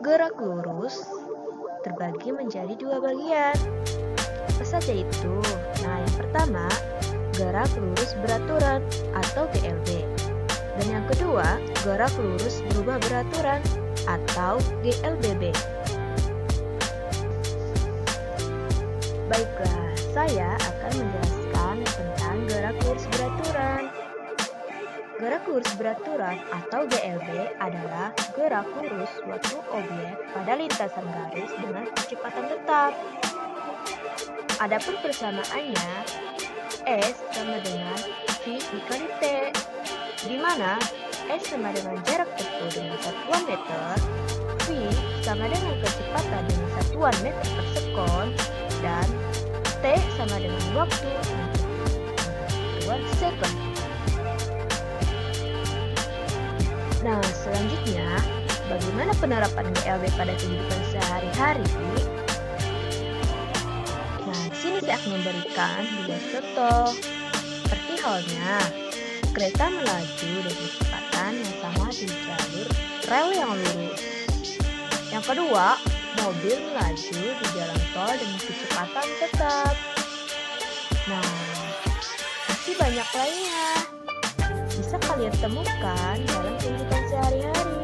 Gerak lurus terbagi menjadi dua bagian. Apa saja itu? Nah, yang pertama, gerak lurus beraturan atau GLB. Dan yang kedua, gerak lurus berubah beraturan atau GLBB. Baiklah, saya akan menjelaskan tentang gerak lurus beraturan. Gerak lurus beraturan atau GLB adalah gerak lurus suatu objek pada lintasan garis dengan kecepatan tetap. Adapun persamaannya, S sama dengan V dikali T, di mana S sama dengan jarak tempuh dengan satuan meter, V sama dengan kecepatan dengan satuan meter per sekon, dan T sama dengan waktu dengan satuan sekon. Nah, selanjutnya, bagaimana penerapan GLB pada kehidupan sehari-hari? Nah, di sini saya akan memberikan dua contoh. Seperti halnya, kereta melaju dengan kecepatan yang sama di jalur rel yang lurus. Yang kedua, mobil melaju di jalan tol dengan kecepatan tetap. Nah, masih banyak lainnya. Bisa kalian temukan dalam kehidupan sehari-hari.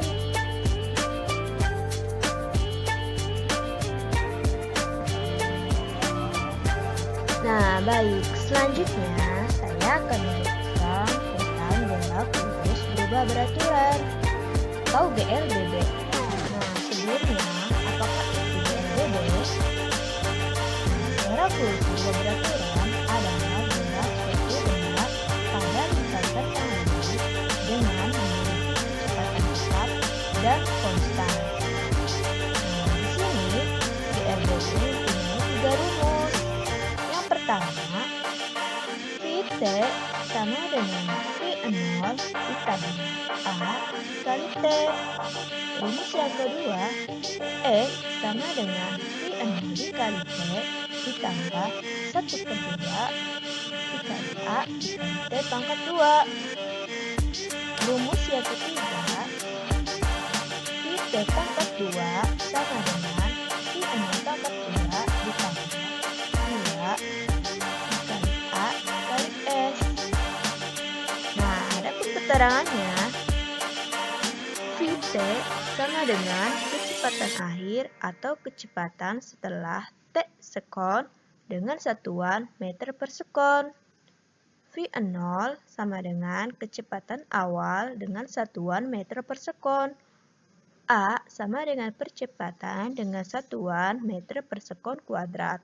Nah, baik. Selanjutnya, saya akan menjelaskan tentang gerak lurus berubah beraturan atau GLBB. Nah, sebelumnya, apakah itu GLBB? Gerak lurus berubah beraturan adalah gerak suatu benda pada lintasan yang lurus dengan memiliki kecepatan tetap dan konstan. Nah, di sini GLBB mempunyai tiga rumus. Yang pertama, Vt sama dengan V0 ditambah A kali T. Rumus yang kedua, S sama dengan V0 dikali T ditambah 1/2 dikali A dikali T pangkat 2. Rumus yang ketiga, Vt pangkat 2 sama dengan V0 pangkat 2 ditambah 2 dikali A dikali S. Nah, adapun keterangannya, Vt sama dengan kecepatan akhir atau kecepatan setelah T sekon dengan satuan meter per sekon. V0 sama dengan kecepatan awal dengan satuan meter per sekon. A sama dengan percepatan dengan satuan meter per sekon kuadrat.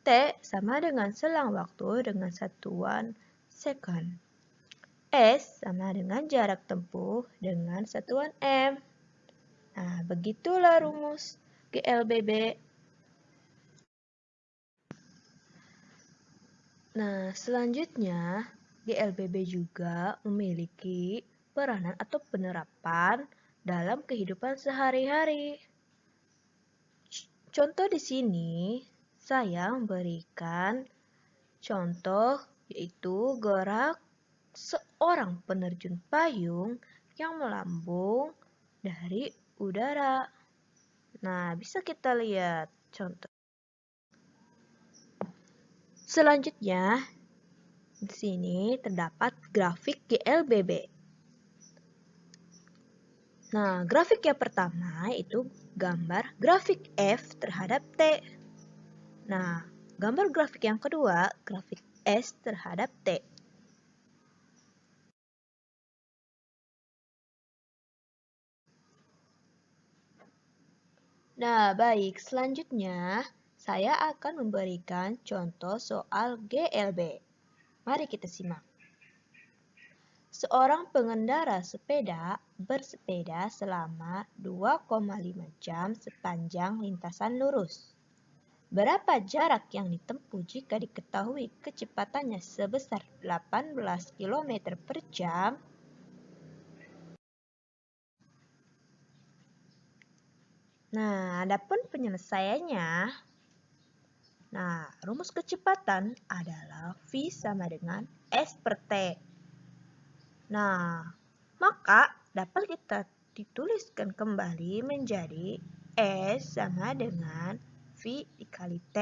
T sama dengan selang waktu dengan satuan sekon. S sama dengan jarak tempuh dengan satuan M. Nah, begitulah rumus GLBB. Nah, selanjutnya GLBB juga memiliki peranan atau penerapan dalam kehidupan sehari-hari. Contoh di sini saya memberikan contoh yaitu gerak seorang penerjun payung yang melambung dari udara. Nah, bisa kita lihat contoh. Selanjutnya, di sini terdapat grafik GLBB. Nah, grafik yang pertama itu gambar grafik F terhadap T. Nah, gambar grafik yang kedua, grafik S terhadap T. Nah, baik. Selanjutnya, saya akan memberikan contoh soal GLB. Mari kita simak. Seorang pengendara sepeda bersepeda selama 2,5 jam sepanjang lintasan lurus. Berapa jarak yang ditempuh jika diketahui kecepatannya sebesar 18 km per jam? Nah, adapun penyelesaiannya. Nah, rumus kecepatan adalah V sama dengan S per T. Nah, maka dapat kita dituliskan kembali menjadi S sama dengan V dikali T.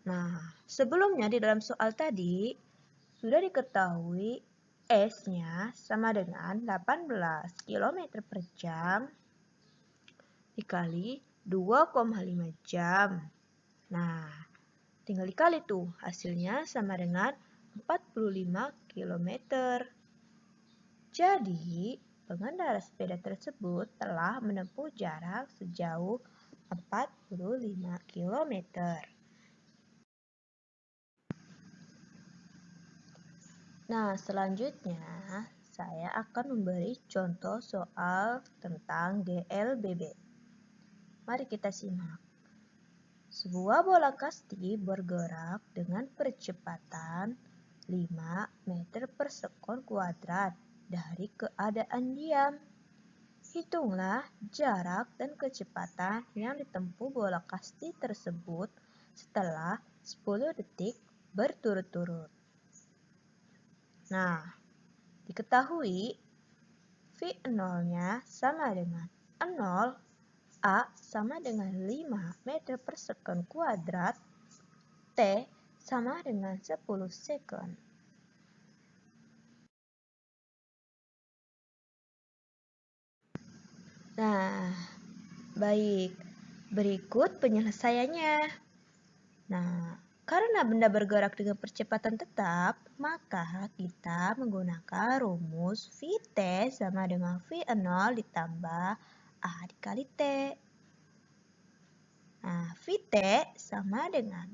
Nah, sebelumnya di dalam soal tadi sudah diketahui S-nya sama dengan 18 km per jam dikali 2,5 jam. Nah, tinggal dikali tuh, hasilnya sama dengan 45 km. Jadi, pengendara sepeda tersebut telah menempuh jarak sejauh 45 km. Nah, selanjutnya saya akan memberi contoh soal tentang GLBB. Mari kita simak. Sebuah bola kasti bergerak dengan percepatan 5 meter per sekon kuadrat dari keadaan diam. Hitunglah jarak dan kecepatan yang ditempuh bola kasti tersebut setelah 10 detik berturut-turut. Nah, diketahui V0-nya sama dengan 0, A sama dengan 5 meter per sekon kuadrat, T sama dengan 10 sekon. Nah, baik. Berikut penyelesaiannya. Nah, karena benda bergerak dengan percepatan tetap, maka kita menggunakan rumus Vt sama dengan V0 ditambah A dikali T. Nah, Vt sama dengan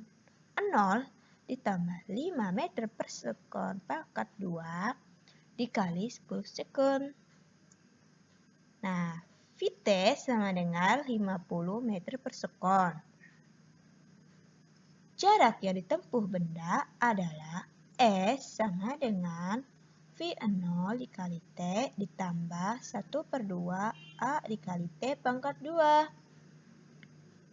0 ditambah 5 meter per sekon pangkat 2 dikali 10 sekon. Nah, Vt sama dengan 50 meter per sekon. Jarak yang ditempuh benda adalah S sama dengan V0 dikali T ditambah 1 per 2 A dikali T pangkat 2.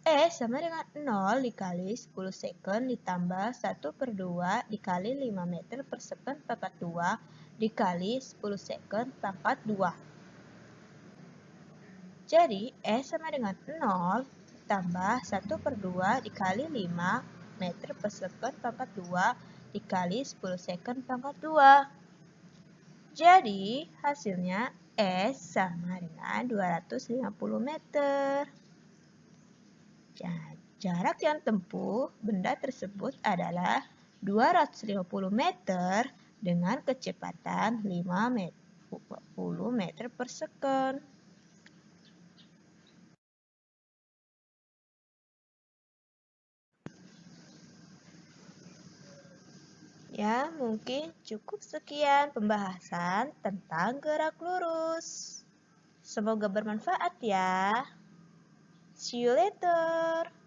S sama dengan 0 dikali 10 sekon ditambah 1 per 2 dikali 5 meter per sekon pangkat 2 dikali 10 sekon pangkat 2. Jadi, S sama dengan 0 ditambah 1 per 2 dikali 5 meter per sekon pangkat 2 dikali 10 sekon pangkat 2. Jadi, hasilnya S sama dengan 250 meter. Jarak yang tempuh benda tersebut adalah 250 meter dengan kecepatan 50 meter per sekon. Ya, mungkin cukup sekian pembahasan tentang gerak lurus. Semoga bermanfaat ya. See you later.